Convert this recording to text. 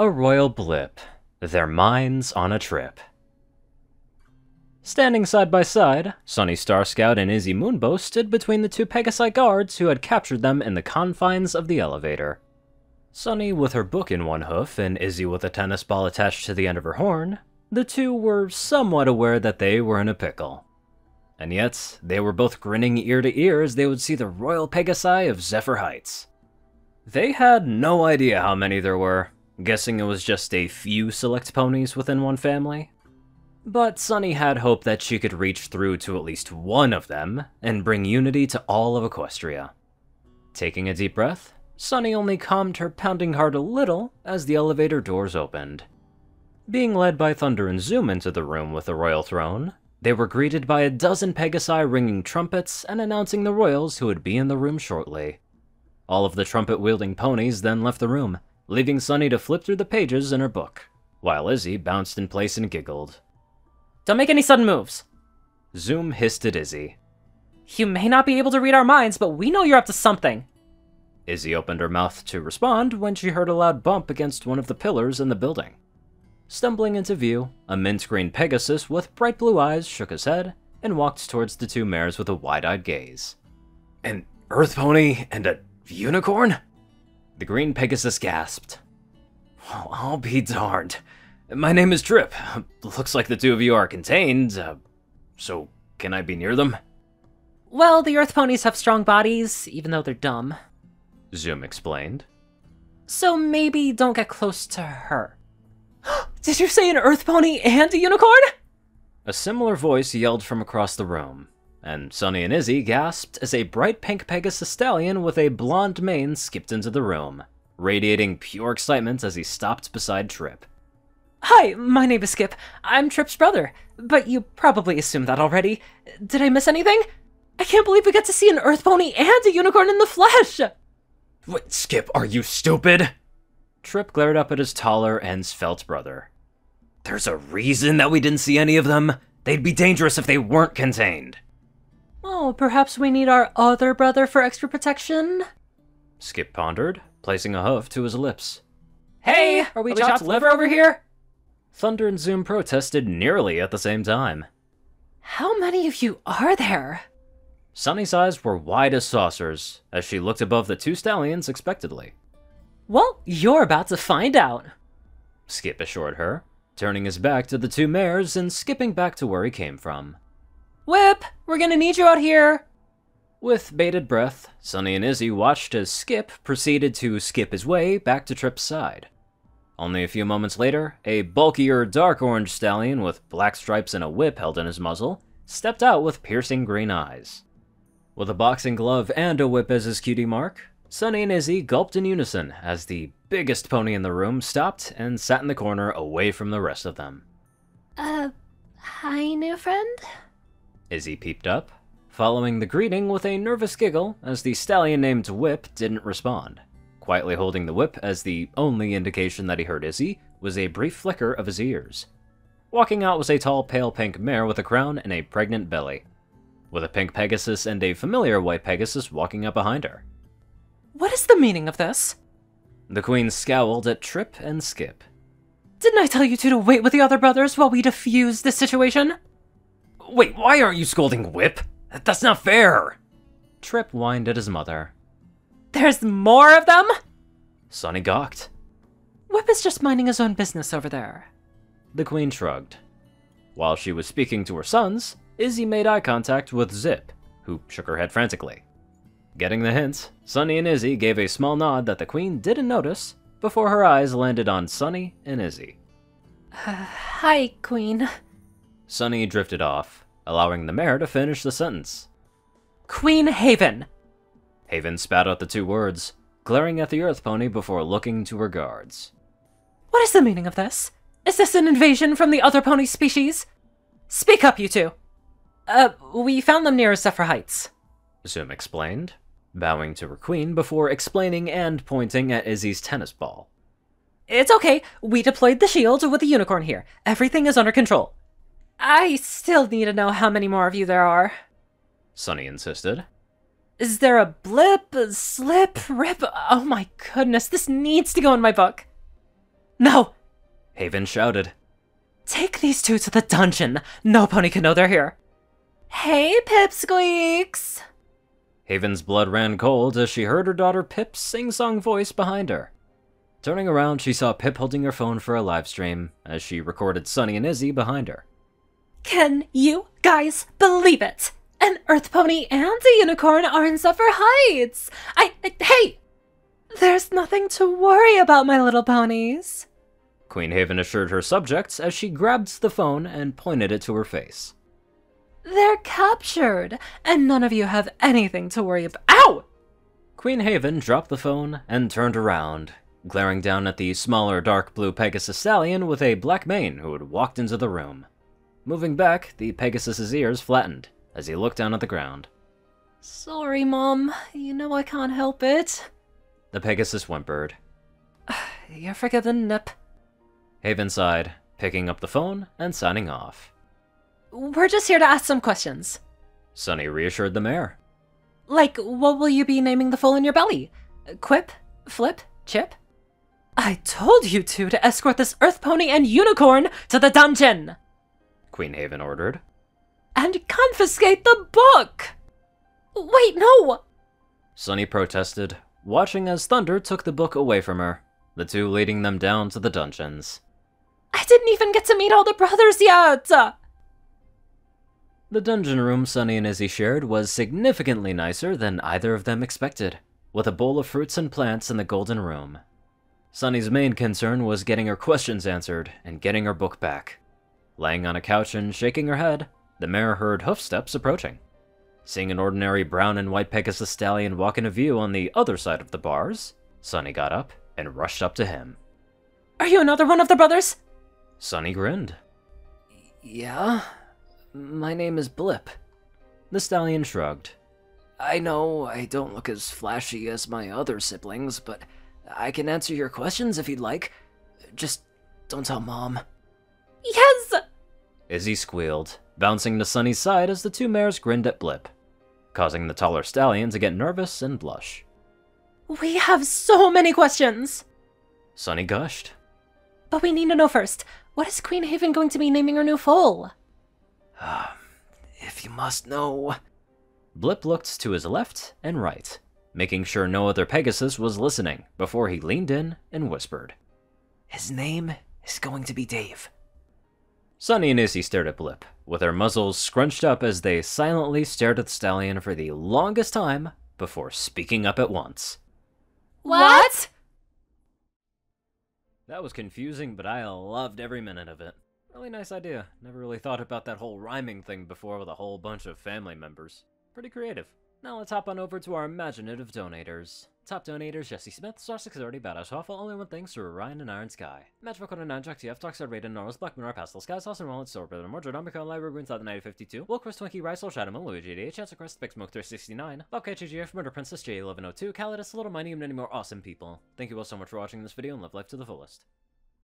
A royal blip. Their minds on a trip. Standing side by side, Sunny Star Scout and Izzy Moonbow stood between the two Pegasi guards who had captured them in the confines of the elevator. Sunny with her book in one hoof and Izzy with a tennis ball attached to the end of her horn, the two were somewhat aware that they were in a pickle. And yet, they were both grinning ear to ear as they would see the royal Pegasi of Zephyr Heights. They had no idea how many there were, guessing it was just a few select ponies within one family. But Sunny had hoped that she could reach through to at least one of them and bring unity to all of Equestria. Taking a deep breath, Sunny only calmed her pounding heart a little as the elevator doors opened. Being led by Thunder and Zoom into the room with the royal throne, they were greeted by a dozen Pegasi ringing trumpets and announcing the royals who would be in the room shortly. All of the trumpet-wielding ponies then left the room, leaving Sunny to flip through the pages in her book, while Izzy bounced in place and giggled. Don't make any sudden moves. Zoom hissed at Izzy. You may not be able to read our minds, but we know you're up to something. Izzy opened her mouth to respond when she heard a loud bump against one of the pillars in the building. Stumbling into view, a mint green Pegasus with bright blue eyes shook his head and walked towards the two mares with a wide-eyed gaze. An earth pony and a unicorn? The green Pegasus gasped. Oh, I'll be darned. My name is Trip. Looks like the two of you are contained, so can I be near them? Well, the earth ponies have strong bodies, even though they're dumb. Zoom explained. So maybe don't get close to her. Did you say an earth pony and a unicorn? A similar voice yelled from across the room, and Sunny and Izzy gasped as a bright pink Pegasus stallion with a blonde mane skipped into the room, radiating pure excitement as he stopped beside Trip. Hi, my name is Skip. I'm Trip's brother, but you probably assumed that already. Did I miss anything? I can't believe we got to see an earth pony and a unicorn in the flesh! What, Skip, are you stupid? Trip glared up at his taller and svelte brother. There's a reason that we didn't see any of them. They'd be dangerous if they weren't contained. Oh, perhaps we need our other brother for extra protection? Skip pondered, placing a hoof to his lips. Hey, are we chopped liver over here? Thunder and Zoom protested nearly at the same time. How many of you are there? Sunny's eyes were wide as saucers as she looked above the two stallions expectantly. Well, you're about to find out, Skip assured her, turning his back to the two mares and skipping back to where he came from. Whip, we're gonna need you out here! With bated breath, Sunny and Izzy watched as Skip proceeded to skip his way back to Trip's side. Only a few moments later, a bulkier dark orange stallion with black stripes and a whip held in his muzzle stepped out with piercing green eyes. With a boxing glove and a whip as his cutie mark, Sunny and Izzy gulped in unison as the biggest pony in the room stopped and sat in the corner away from the rest of them. Hi, new friend? Izzy peeped up, following the greeting with a nervous giggle as the stallion named Whip didn't respond. Quietly holding the whip as the only indication that he heard Izzy was a brief flicker of his ears. Walking out was a tall pale pink mare with a crown and a pregnant belly, with a pink Pegasus and a familiar white Pegasus walking up behind her. What is the meaning of this? The queen scowled at Trip and Skip. Didn't I tell you two to wait with the other brothers while we defuse this situation? Wait, why aren't you scolding Whip? That's not fair! Trip whined at his mother. There's more of them? Sunny gawked. Whip is just minding his own business over there. The queen shrugged. While she was speaking to her sons, Izzy made eye contact with Zip, who shook her head frantically. Getting the hint, Sunny and Izzy gave a small nod that the queen didn't notice before her eyes landed on Sunny and Izzy. Hi, Queen. Sunny drifted off, allowing the mare to finish the sentence. Queen Haven. Haven spat out the two words, glaring at the earth pony before looking to her guards. What is the meaning of this? Is this an invasion from the other pony species? Speak up, you two. We found them near Zephyr Heights, Zoom explained, bowing to her queen before explaining and pointing at Izzy's tennis ball. It's okay. We deployed the shield with the unicorn here. Everything is under control. I still need to know how many more of you there are. Sunny insisted. Is there a blip, a slip, rip? Oh my goodness, this needs to go in my book. No! Haven shouted. Take these two to the dungeon. No pony can know they're here. Hey, Pipsqueaks! Haven's blood ran cold as she heard her daughter Pip's sing-song voice behind her. Turning around, she saw Pip holding her phone for a live stream as she recorded Sunny and Izzy behind her. Can you guys believe it? An earth pony and a unicorn are in Zephyr Heights! Hey! There's nothing to worry about, my little ponies. Queen Haven assured her subjects as she grabbed the phone and pointed it to her face. They're captured, and none of you have anything to worry about. Ow! Queen Haven dropped the phone and turned around, glaring down at the smaller dark blue Pegasus stallion with a black mane who had walked into the room. Moving back, the Pegasus's ears flattened as he looked down at the ground. Sorry, Mom. You know I can't help it. The Pegasus whimpered. You're forgiven, Nip. Haven sighed, picking up the phone and signing off. We're just here to ask some questions. Sunny reassured the mayor. Like, what will you be naming the foal in your belly? Quip? Flip? Chip? I told you two to escort this earth pony and unicorn to the dungeon! Queen Haven ordered. And confiscate the book! Wait, no! Sunny protested, watching as Thunder took the book away from her, the two leading them down to the dungeons. I didn't even get to meet all the brothers yet! The dungeon room Sunny and Izzy shared was significantly nicer than either of them expected, with a bowl of fruits and plants in the golden room. Sunny's main concern was getting her questions answered and getting her book back. Laying on a couch and shaking her head, the mayor heard hoofsteps approaching. Seeing an ordinary brown and white Pegasus stallion walk into view on the other side of the bars, Sunny got up and rushed up to him. Are you another one of the brothers? Sunny grinned. Yeah, my name is Blip. The stallion shrugged. I know I don't look as flashy as my other siblings, but I can answer your questions if you'd like. Just don't tell Mom. Yes! Izzy squealed, bouncing to Sunny's side as the two mares grinned at Blip, causing the taller stallion to get nervous and blush. We have so many questions! Sunny gushed. But we need to know first, what is Queen Haven going to be naming her new foal? If you must know... Blip looked to his left and right, making sure no other Pegasus was listening before he leaned in and whispered. His name is going to be Dave. Sunny and Izzy stared at Blip, with their muzzles scrunched up as they silently stared at the stallion for the longest time before speaking up at once. What? That was confusing, but I loved every minute of it. Really nice idea. Never really thought about that whole rhyming thing before with a whole bunch of family members. Pretty creative. Now let's hop on over to our imaginative donators. Top donators: Jessie Smith, Star 630, BadassWaffle, Only One Thing, Ceru, Orion, and IronSky. Match Code 9, JockeTF, Darkside, Rayden, Narwhals, Blackmoonheart, Pastel, Sky, Sauce, and Rolan, Brother, Mordred, Omicron, Lyrae, Green, 9052, Will, Chris, Twinkie, Rice, Shadowman, Luigi, DH, Chance, Crest, Big Smoke, 369, Bobcat, GGF, Murder Princess, J1102, Calidus, Little Mighty, and many more awesome people. Thank you all so much for watching this video, and live life to the fullest.